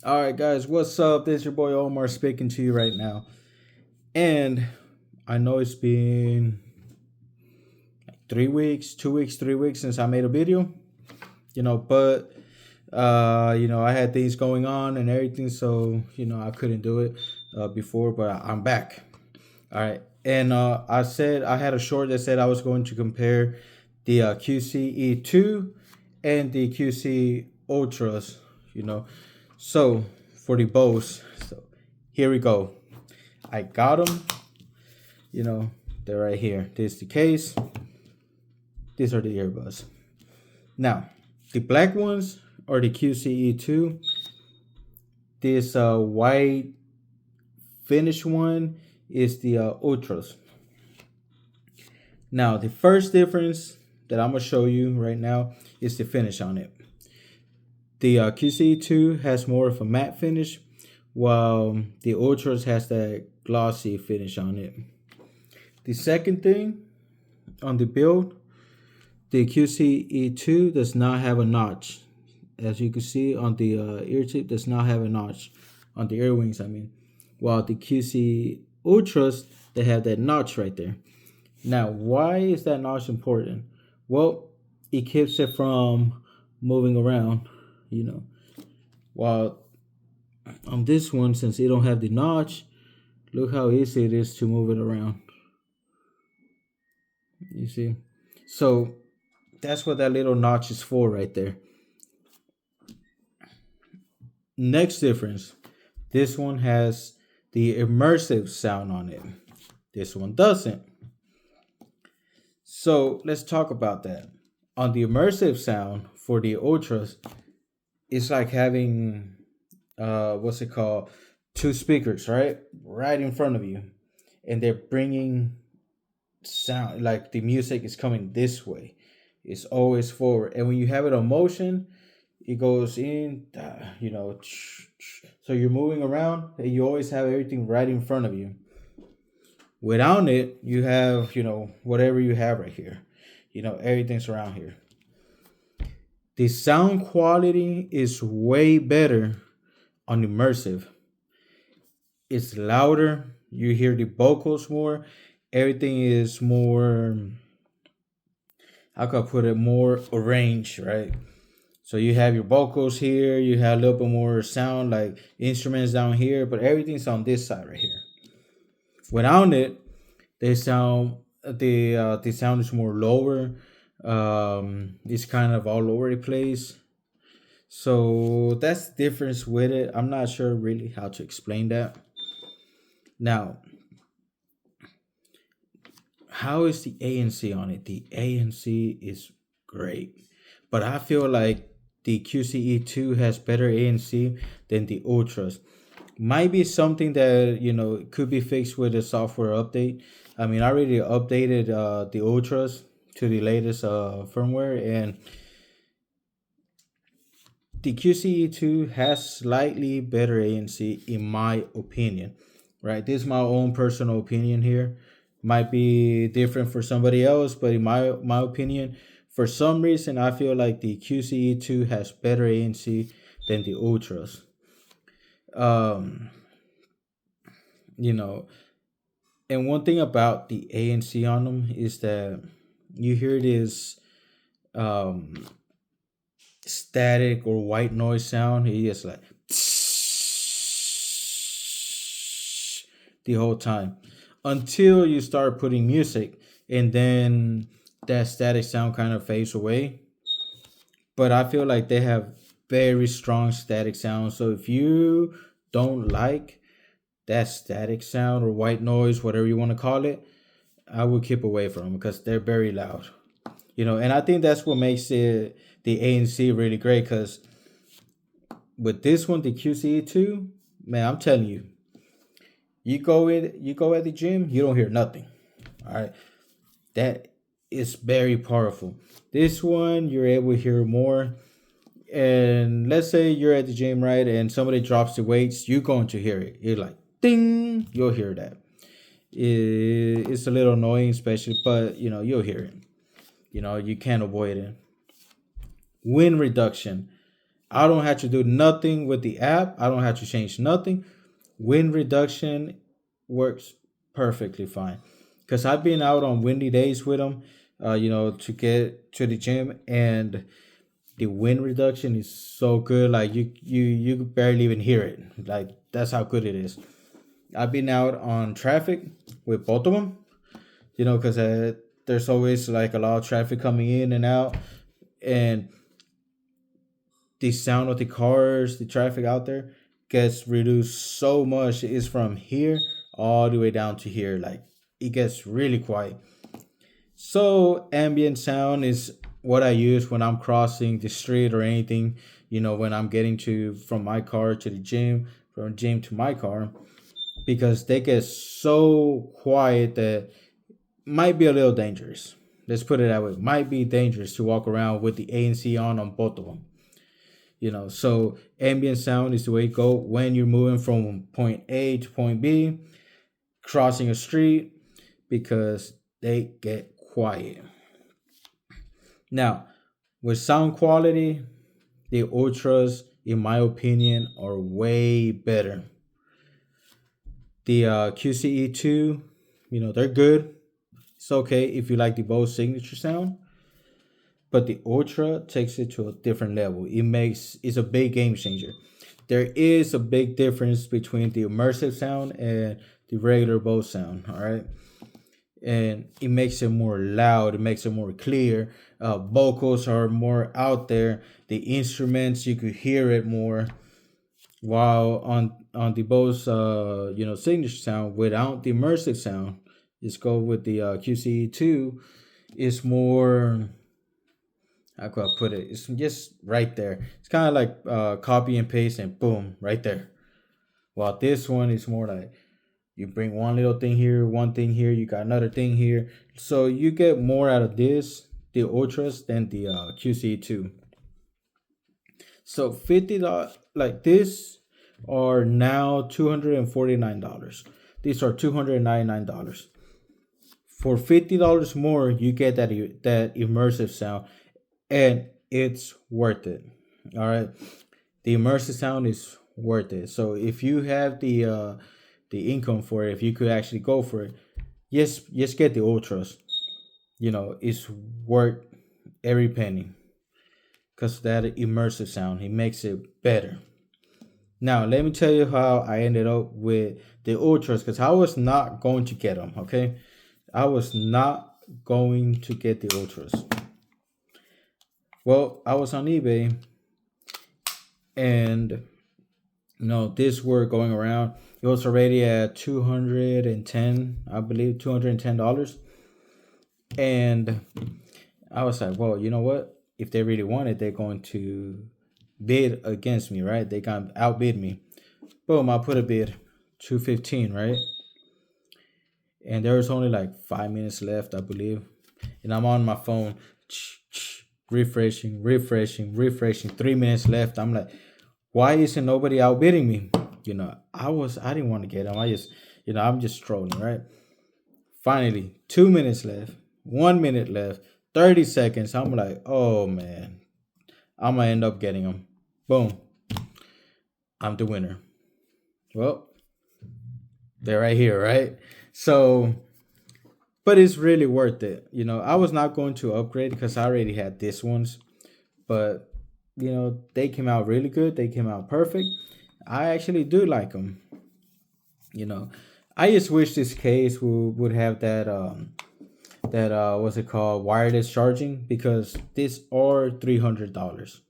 All right, guys, what's up? This is your boy Omar speaking to you right now. And I know it's been 3 weeks, 2 weeks, 3 weeks since I made a video, but I had things going on and everything, so I couldn't do it before, but I'm back. All right, and I said I had a short that said I was going to compare the QCE 2 and the QC Ultras, you know. So for the BOSE, so here we go. I got them, you know, they're right here. This is the case. These are the earbuds. Now, the black ones are the QCE 2. This white finish one is the Ultras. Now, the first difference that I'm going to show you right now is the finish on it. The QC2 has more of a matte finish, while the Ultras has that glossy finish on it. The second thing on the build, the QCE2 does not have a notch. As you can see on the ear tip, does not have a notch on the ear wings, while the QC Ultras, they have that notch right there. Now, why is that notch important? Well, it keeps it from moving around, you know. While on this one, since it don't have the notch, look how easy it is to move it around. You see? So that's what that little notch is for right there. Next difference. This one has the immersive sound on it. This one doesn't. So let's talk about that. On the immersive sound for the Ultras, it's like having what's it called, two speakers right in front of you, and they're bringing sound, like the music is coming this way. It's always forward, and when you have it on motion, it goes in, so you're moving around and you always have everything right in front of you. Without it, you have, whatever you have right here. Everything's around here. The sound quality is way better on immersive. It's louder. You hear the vocals more. Everything is more, how can I put it, more arranged, right? So you have your vocals here. You have a little bit more sound, like instruments down here, but everything's on this side right here. Without it, the sound is more lower. It's kind of all over the place. So that's the difference with it. I'm not sure really how to explain that. Now, how is the ANC on it? The ANC is great, but I feel like the QCE2 has better ANC than the Ultras. Might be something that could be fixed with a software update. I already updated the Ultras to the latest firmware, and the QCE2 has slightly better ANC in my opinion. Right, this is my own personal opinion here. Might be different for somebody else, but in my opinion, for some reason, I feel like the QCE2 has better ANC than the Ultras. Um, you know, and one thing about the ANC on them is that you hear this um static or white noise sound. He is like the whole time until you start putting music, and then that static sound kind of fades away. But I feel like they have very strong static sound. So if you don't like that static sound or white noise, whatever you want to call it, I would keep away from them because they're very loud. And I think that's what makes it the ANC really great, because with this one, the QCE2, man, I'm telling you, you go at the gym, you don't hear nothing. All right. That is very powerful. This one, you're able to hear more. And let's say you're at the gym, right? And somebody drops the weights, you're going to hear it. You're like, ding, you'll hear that. It's a little annoying, especially, but you'll hear it. You can't avoid it. Wind reduction. I don't have to do nothing with the app. I don't have to change nothing. Wind reduction works perfectly fine. Because I've been out on windy days with them, to get to the gym, and the wind reduction is so good. Like you barely even hear it. Like that's how good it is. I've been out on traffic with both of them, because there's always like a lot of traffic coming in and out, and the sound of the cars, the traffic out there gets reduced so much. It's from here all the way down to here. Like it gets really quiet. So ambient sound is what I use when I'm crossing the street or anything. When I'm getting to from my car to the gym, from gym to my car, because they get so quiet that might be a little dangerous. Let's put it that way. Might be dangerous to walk around with the ANC on both of them. So ambient sound is the way to go when you're moving from point A to point B, crossing a street, because they get quiet. Now, with sound quality, the ultras, in my opinion, are way better. The QCE 2, they're good. It's okay if you like the Bose signature sound, but the Ultra takes it to a different level. It's a big game changer. There is a big difference between the immersive sound and the regular Bose sound. All right, and it makes it more loud. It makes it more clear. Vocals are more out there. The instruments, you could hear it more. While on the Bose signature sound, without the immersive sound, just go with the QCE 2. It's more, how could I put it? It's just right there. It's kind of like copy and paste and boom, right there. While this one is more like you bring one little thing here, one thing here, you got another thing here. So you get more out of this, the Ultras, than the QC2. So $50 like this are now $249. These are $299. For $50 more, you get that immersive sound, and it's worth it. All right, the immersive sound is worth it. So if you have the income for it, if you could actually go for it, yes, just get the ultras. It's worth every penny, because that immersive sound, it makes it better. Now let me tell you how I ended up with the ultras, because I was not going to get them. Okay, I was not going to get the ultras. Well, I was on eBay, and this were going around. It was already at 210, I believe, $210. And I was like, well, you know what? If they really want it, they're going to bid against me, right? They can outbid me. Boom, I put a bid, 215, right? And there was only like 5 minutes left, I believe. And I'm on my phone, refreshing. 3 minutes left. I'm like, why isn't nobody outbidding me? I didn't want to get them. I'm just trolling, right? Finally, 2 minutes left, 1 minute left, 30 seconds. I'm like, oh man, I'm gonna end up getting them. Boom, I'm the winner. Well, they're right here, right? So, but it's really worth it. I was not going to upgrade because I already had this ones, but they came out really good. They came out perfect. I actually do like them. I just wish this case would have that what's it called, wireless charging, because these are $300.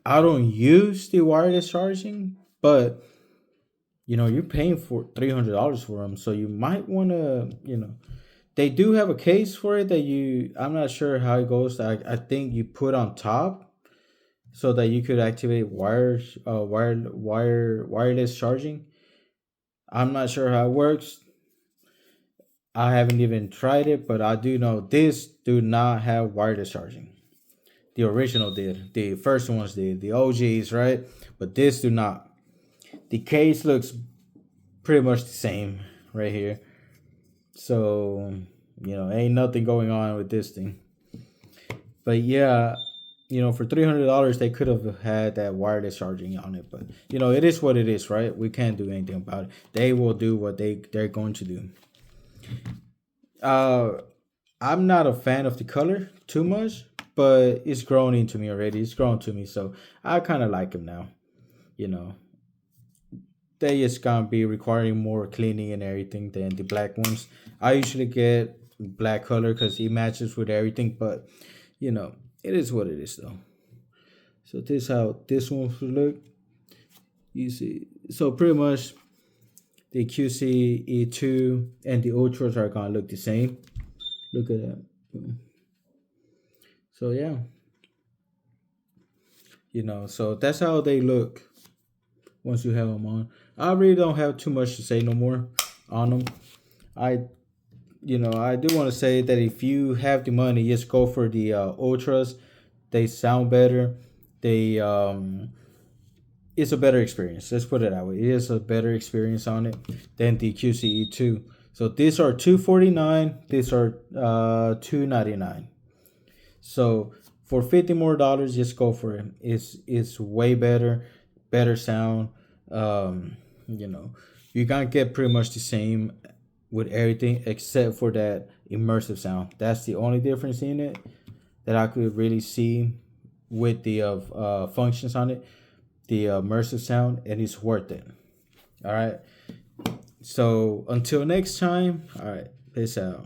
I don't use the wireless charging, but you're paying for $300 for them, so you might want to, they do have a case for it that I'm not sure how it goes. I think you put on top so that you could activate wireless charging. I'm not sure how it works. I haven't even tried it, but I do know this do not have wireless charging. The original did. The first ones did. The OGs, right? But this do not. The case looks pretty much the same right here. So, ain't nothing going on with this thing. But yeah, For $300 they could have had that wireless charging on it, but it is what it is, right? We can't do anything about it. They will do what they're going to do. Uh, I'm not a fan of the color too much, but it's grown into me already. It's grown to me, so I kind of like them now. You know, they just gonna be requiring more cleaning and everything than the black ones. I usually get black color because it matches with everything, but it is what it is though. So this is how this one will look. You see, so pretty much the QCE2 and the Ultras are gonna look the same. Look at that. So yeah, so that's how they look once you have them on. I really don't have too much to say no more on them. I I do want to say that if you have the money, just go for the Ultras. They sound better. They It's a better experience. Let's put it that way. It is a better experience on it than the QCE2. So these are $249. These are $299. So for $50 more, just go for it. It's way better sound. You're gonna get pretty much the same with everything except for that immersive sound. That's the only difference in it that I could really see with the functions on it, the immersive sound, and it's worth it. All right. So until next time, all right, peace out.